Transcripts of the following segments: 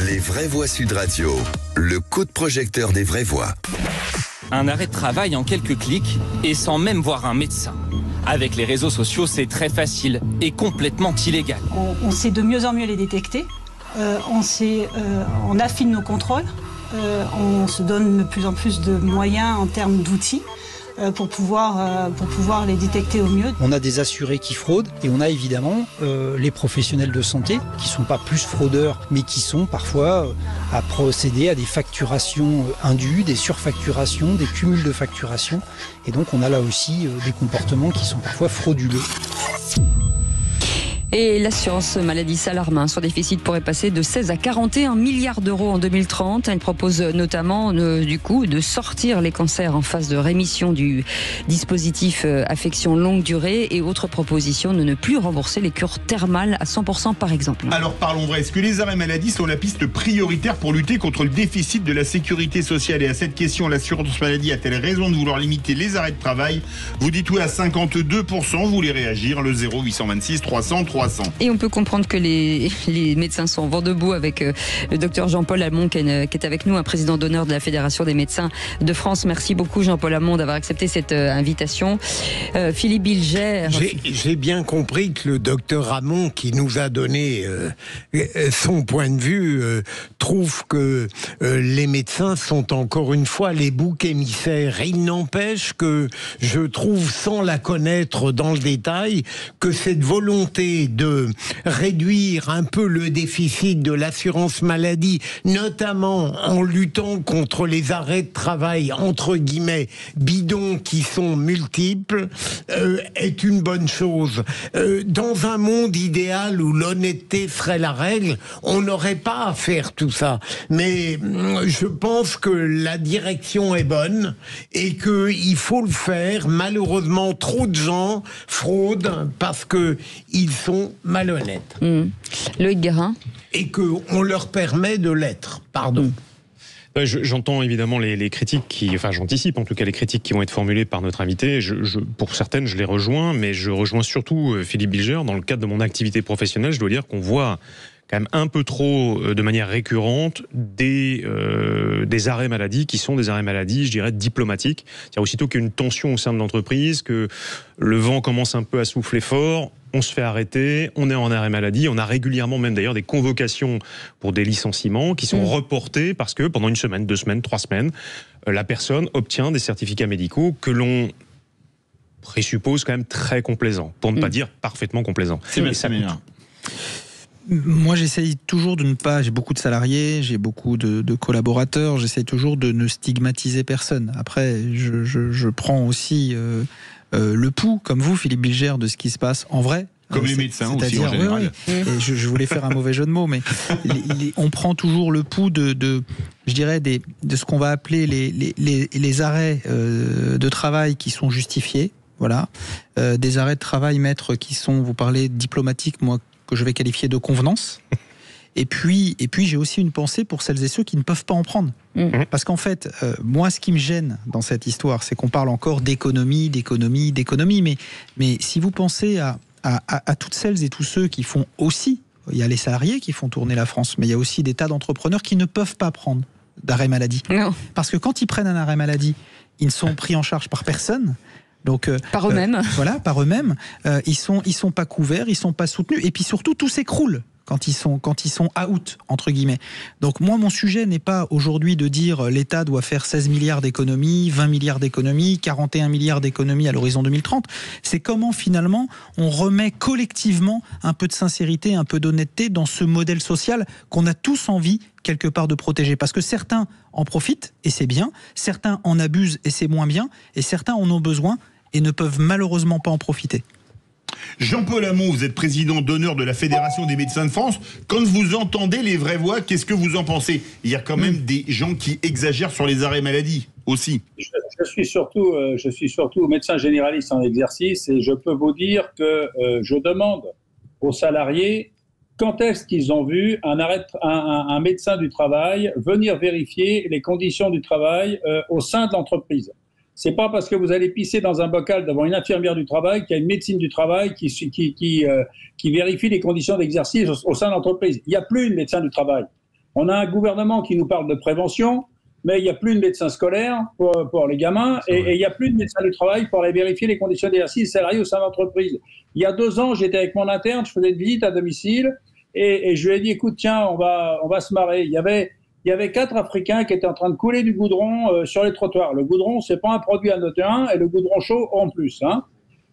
Les vraies voix Sud Radio, le coup de projecteur des vraies voix. Un arrêt de travail en quelques clics et sans même voir un médecin. Avec les réseaux sociaux, c'est très facile et complètement illégal. On sait de mieux en mieux les détecter. On affine nos contrôles. On se donne de plus en plus de moyens en termes d'outils pour pouvoir les détecter au mieux. On a des assurés qui fraudent et on a évidemment les professionnels de santé qui ne sont pas plus fraudeurs mais qui sont parfois à procéder à des facturations indues, des surfacturations, des cumuls de facturation. Et donc on a là aussi des comportements qui sont parfois frauduleux. Et l'assurance maladie s'alarme. Son déficit pourrait passer de 16 à 41 milliards d'euros en 2030. Elle propose notamment de sortir les cancers en phase de rémission du dispositif affection longue durée et autres propositions de ne plus rembourser les cures thermales à 100% par exemple. Alors parlons vrai, est-ce que les arrêts maladie sont la piste prioritaire pour lutter contre le déficit de la sécurité sociale? Et à cette question, l'assurance maladie a-t-elle raison de vouloir limiter les arrêts de travail? Vous dites oui à 52%, vous voulez réagir, le 0826 300 300. Et on peut comprendre que les médecins sont vent debout avec le docteur Jean-Paul Hamon qui est avec nous, un président d'honneur de la Fédération des médecins de France. Merci beaucoup Jean-Paul Hamon d'avoir accepté cette invitation. Philippe Bilger. J'ai bien compris que le docteur Hamon, qui nous a donné son point de vue, trouve que les médecins sont encore une fois les boucs émissaires. Il n'empêche que je trouve, sans la connaître dans le détail, que cette volonté de réduire un peu le déficit de l'assurance maladie, notamment en luttant contre les arrêts de travail, entre guillemets, bidons qui sont multiples, est une bonne chose. Dans un monde idéal où l'honnêteté serait la règle, on n'aurait pas à faire tout ça. Mais je pense que la direction est bonne et qu'il faut le faire. Malheureusement, trop de gens fraudent parce qu'ils sont malhonnêtes. Loïc Guérin. Et qu'on leur permet de l'être. Pardon. J'entends évidemment les critiques j'anticipe en tout cas les critiques qui vont être formulées par notre invité. Pour certaines, je les rejoins, mais je rejoins surtout Philippe Bilger. Dans le cadre de mon activité professionnelle, je dois dire qu'on voit quand même un peu trop, de manière récurrente, des arrêts maladie qui sont des arrêts maladie, je dirais, diplomatiques. C'est-à-dire aussitôt qu'il y a une tension au sein de l'entreprise, que le vent commence un peu à souffler fort, on se fait arrêter, on est en arrêt maladie. On a régulièrement même d'ailleurs des convocations pour des licenciements qui sont reportés parce que pendant 1 semaine, 2 semaines, 3 semaines, la personne obtient des certificats médicaux que l'on présuppose quand même très complaisants, pour ne pas dire parfaitement complaisants. Moi, j'essaye toujours de ne pas... J'ai beaucoup de salariés, j'ai beaucoup de collaborateurs, j'essaye toujours de ne stigmatiser personne. Après, je prends aussi le pouls, comme vous, Philippe Bilger, de ce qui se passe en vrai. Comme les médecins aussi, en général. Oui. Et je voulais faire un mauvais jeu de mots, mais on prend toujours le pouls de ce qu'on va appeler les arrêts de travail qui sont justifiés. Voilà. Des arrêts de travail, maître, qui sont, vous parlez diplomatiques, moi, que je vais qualifier de convenance. Et puis j'ai aussi une pensée pour celles et ceux qui ne peuvent pas en prendre. Parce qu'en fait, moi, ce qui me gêne dans cette histoire, c'est qu'on parle encore d'économie. Mais si vous pensez à toutes celles et tous ceux qui font aussi, il y a les salariés qui font tourner la France, mais il y a aussi des tas d'entrepreneurs qui ne peuvent pas prendre d'arrêt maladie. Non. Parce que quand ils prennent un arrêt maladie, ils ne sont pris en charge par personne. Donc, par eux-mêmes. Voilà, par eux-mêmes. Ils sont pas couverts, ils sont pas soutenus. Et puis surtout, tout s'écroule quand ils sont out, entre guillemets. Donc moi, mon sujet n'est pas aujourd'hui de dire l'État doit faire 16 milliards d'économies, 20 milliards d'économies, 41 milliards d'économies à l'horizon 2030. C'est comment finalement on remet collectivement un peu de sincérité, un peu d'honnêteté dans ce modèle social qu'on a tous envie quelque part de protéger. Parce que certains en profitent, et c'est bien, certains en abusent, et c'est moins bien, et certains en ont besoin et ne peuvent malheureusement pas en profiter. Jean-Paul Hamon, vous êtes président d'honneur de la Fédération des médecins de France. Quand vous entendez les vraies voix, qu'est-ce que vous en pensez? Il y a quand même des gens qui exagèrent sur les arrêts maladie aussi. Je suis surtout médecin généraliste en exercice et je peux vous dire que je demande aux salariés quand est-ce qu'ils ont vu un médecin du travail venir vérifier les conditions du travail au sein de l'entreprise. C'est pas parce que vous allez pisser dans un bocal devant une infirmière du travail qu'il y a une médecine du travail qui vérifie les conditions d'exercice au sein de l'entreprise. Il n'y a plus de médecin du travail. On a un gouvernement qui nous parle de prévention, mais il n'y a plus de médecins scolaires pour les gamins et il n'y a plus de médecins du travail pour aller vérifier les conditions d'exercice des salariés au sein de l'entreprise. Il y a 2 ans, j'étais avec mon interne, je faisais une visite à domicile et je lui ai dit, écoute, tiens, on va se marrer. Il y avait 4 Africains qui étaient en train de couler du goudron sur les trottoirs. Le goudron, c'est pas un produit anodin et le goudron chaud en plus. Hein.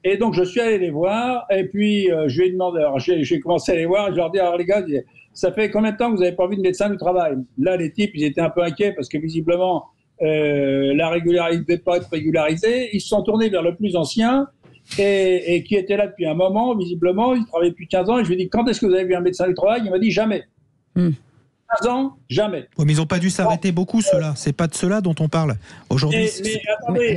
Et donc, je suis allé les voir et puis je lui ai demandé, alors j'ai commencé à les voir et je leur dis, alors les gars, ça fait combien de temps que vous n'avez pas vu de médecin du travail? Là, les types, ils étaient un peu inquiets parce que visiblement, la régularité ne devait pas être régularisée. Ils se sont tournés vers le plus ancien et qui était là depuis un moment, visiblement. Il travaillait depuis 15 ans et je lui ai dit, quand est-ce que vous avez vu un médecin du travail? Il m'a dit, jamais. 15 ans, jamais. Oui, mais ils n'ont pas dû s'arrêter beaucoup, ceux-là. C'est pas de ceux-là dont on parle aujourd'hui. Mais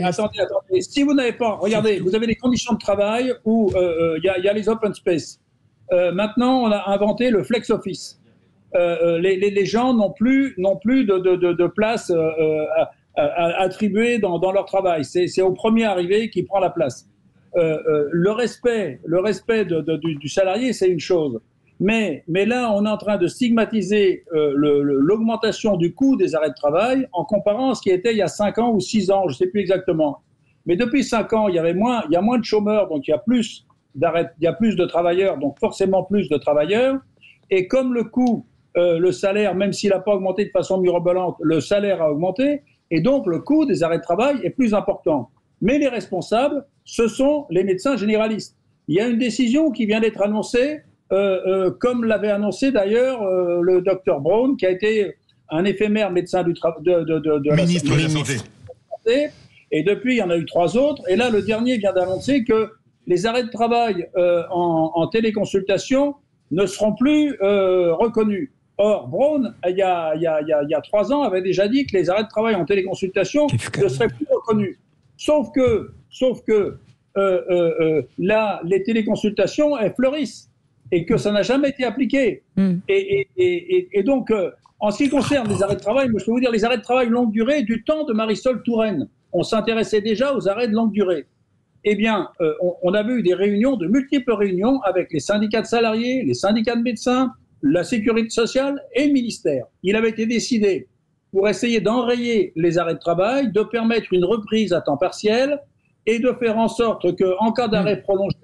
attendez. Si vous n'avez pas, regardez, vous avez des conditions de travail où il y a les open space. Maintenant, on a inventé le flex office. Les gens n'ont plus de place attribuée dans leur travail. C'est au premier arrivé qui prend la place. Le respect du salarié, c'est une chose. Mais là, on est en train de stigmatiser l'augmentation du coût des arrêts de travail en comparant à ce qui était il y a 5 ans ou 6 ans, je ne sais plus exactement. Mais depuis 5 ans, il y a moins de chômeurs, donc il y a plus de travailleurs, donc forcément plus de travailleurs. Et comme le coût, le salaire, même s'il n'a pas augmenté de façon mirobolante, le salaire a augmenté, et donc le coût des arrêts de travail est plus important. Mais les responsables, ce sont les médecins généralistes. Il y a une décision qui vient d'être annoncée, comme l'avait annoncé d'ailleurs le docteur Brown, qui a été un éphémère médecin de ministre de la Santé. Et depuis, il y en a eu 3 autres. Et là, le dernier vient d'annoncer que les arrêts de travail en téléconsultation ne seront plus reconnus. Or, Brown, il y a 3 ans, avait déjà dit que les arrêts de travail en téléconsultation ne seraient plus reconnus. Sauf que là, les téléconsultations, elles fleurissent et que ça n'a jamais été appliqué. Et donc, en ce qui concerne les arrêts de travail, moi, je peux vous dire, les arrêts de travail longue durée, du temps de Marisol Touraine, on s'intéressait déjà aux arrêts de longue durée. Eh bien, on avait eu de multiples réunions avec les syndicats de salariés, les syndicats de médecins, la sécurité sociale et le ministère. Il avait été décidé, pour essayer d'enrayer les arrêts de travail, de permettre une reprise à temps partiel et de faire en sorte qu'en cas d'arrêt prolongé,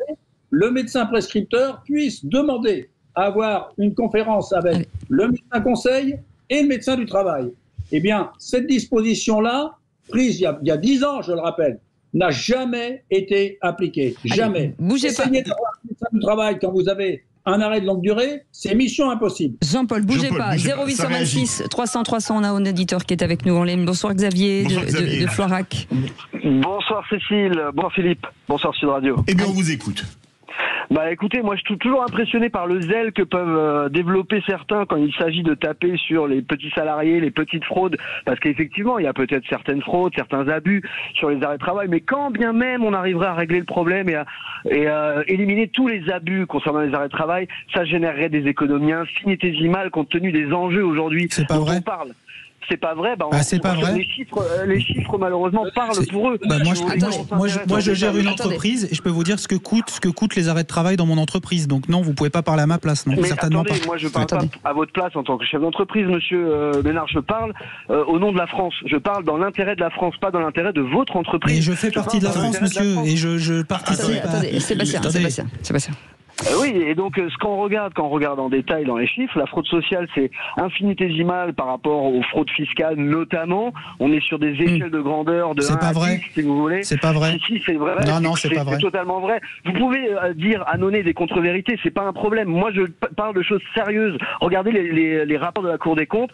le médecin prescripteur puisse demander à avoir une conférence avec le médecin conseil et le médecin du travail. Eh bien, cette disposition-là, prise il y a 10 ans, je le rappelle, n'a jamais été appliquée. Jamais. Bougez pas. Essayez d'avoir un médecin du travail quand vous avez un arrêt de longue durée, c'est mission impossible. Jean-Paul, bougez pas. 0826 300 300, on a un auditeur qui est avec nous en ligne. Bonsoir Xavier, de Floirac. Bonsoir Cécile, bonsoir Philippe, bonsoir Sud Radio. Eh bien, on vous écoute. Bah écoutez, moi je suis toujours impressionné par le zèle que peuvent développer certains quand il s'agit de taper sur les petits salariés, les petites fraudes, parce qu'effectivement il y a peut-être certaines fraudes, certains abus sur les arrêts de travail, mais quand bien même on arriverait à régler le problème et à éliminer tous les abus concernant les arrêts de travail, ça générerait des économies infinitésimales compte tenu des enjeux aujourd'hui dont on parle. C'est pas vrai. C'est pas vrai. Les chiffres malheureusement parlent pour eux. Moi, je gère une entreprise et je peux vous dire ce que coûtent les arrêts de travail dans mon entreprise. Donc non, vous pouvez pas parler à ma place, non, certainement pas. Moi, je parle pas à votre place en tant que chef d'entreprise, Monsieur Ménard. Je parle au nom de la France. Je parle dans l'intérêt de la France, pas dans l'intérêt de votre entreprise. Et je fais partie de la France, monsieur, et je participe. Attendez, Sébastien. Oui, et donc quand on regarde en détail dans les chiffres, la fraude sociale c'est infinitésimal par rapport aux fraudes fiscales notamment. On est sur des échelles de grandeur de 1 à 10, si vous voulez. C'est pas vrai. Si, c'est vrai. Non, c'est pas vrai. C'est totalement vrai. Vous pouvez dire annoncer des contre-vérités, c'est pas un problème. Moi, je parle de choses sérieuses. Regardez les rapports de la Cour des comptes.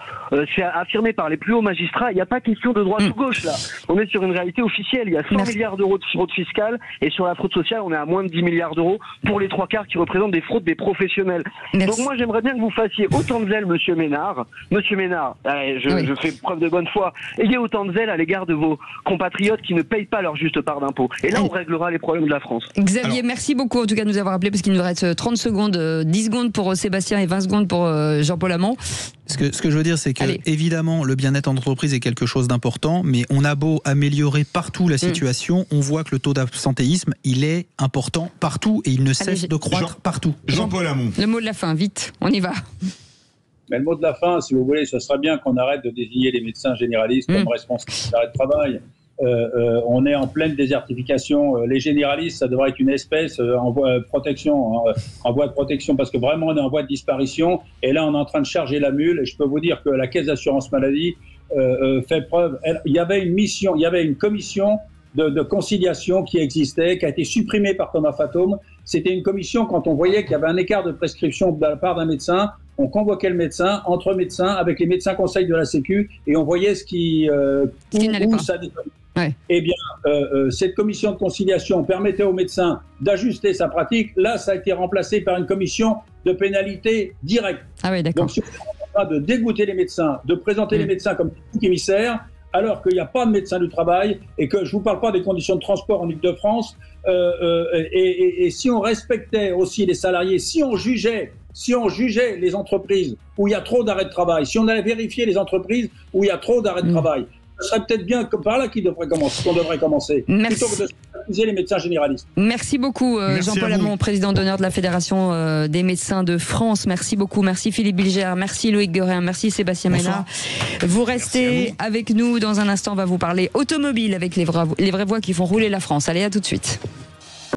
C'est affirmé par les plus hauts magistrats. Il n'y a pas question de droite ou gauche là. On est sur une réalité officielle. Il y a 100 milliards d'euros de fraude fiscale et sur la fraude sociale, on est à moins de 10 milliards d'euros pour les 3 quarts qui représentent des fraudes des professionnels. Donc moi j'aimerais bien que vous fassiez autant de zèle, Monsieur Ménard, je fais preuve de bonne foi, ayez autant de zèle à l'égard de vos compatriotes qui ne payent pas leur juste part d'impôt. Et là on réglera les problèmes de la France. Xavier, merci beaucoup en tout cas de nous avoir appelé parce qu'il nous reste 30 secondes, 10 secondes pour Sébastien et 20 secondes pour Jean-Paul Hamon. Ce que je veux dire, c'est que évidemment le bien-être en entreprise est quelque chose d'important, mais on a beau améliorer partout la situation, on voit que le taux d'absentéisme, il est important partout et il ne cesse de croître partout. Jean-Paul Hamon. Le mot de la fin, vite, on y va. Mais le mot de la fin, si vous voulez, ce serait bien qu'on arrête de désigner les médecins généralistes comme responsables d'arrêt de travail. On est en pleine désertification. Les généralistes, ça devrait être une espèce en voie de protection, parce que vraiment on est en voie de disparition. Et là, on est en train de charger la mule. Et je peux vous dire que la Caisse d'assurance maladie fait preuve. Il y avait une commission de conciliation qui existait, qui a été supprimée par Thomas Fatome. C'était une commission quand on voyait qu'il y avait un écart de prescription de la part d'un médecin. On convoquait le médecin, entre médecins, avec les médecins conseils de la Sécu, et on voyait où ça déconne. Ouais. Eh bien, cette commission de conciliation permettait aux médecins d'ajuster sa pratique. Là, ça a été remplacé par une commission de pénalité directe. Ah oui, d'accord. Donc, si on est en train de dégoûter les médecins, de présenter les médecins comme des boucs émissaires, alors qu'il n'y a pas de médecins du travail et que je ne vous parle pas des conditions de transport en Ile-de-France, et si on respectait aussi les salariés, si on jugeait les entreprises où il y a trop d'arrêts de travail, si on allait vérifier les entreprises où il y a trop d'arrêts de travail, ce serait peut-être bien par là qu'on devrait commencer, plutôt que de accuser les médecins généralistes. Merci beaucoup Jean-Paul Hamon, président d'honneur de la Fédération des médecins de France. Merci beaucoup. Merci Philippe Bilger, merci Loïc Guerin, merci Sébastien Ménard. Vous restez avec nous. Dans un instant, on va vous parler automobile avec les vraies voix qui font rouler la France. Allez, à tout de suite.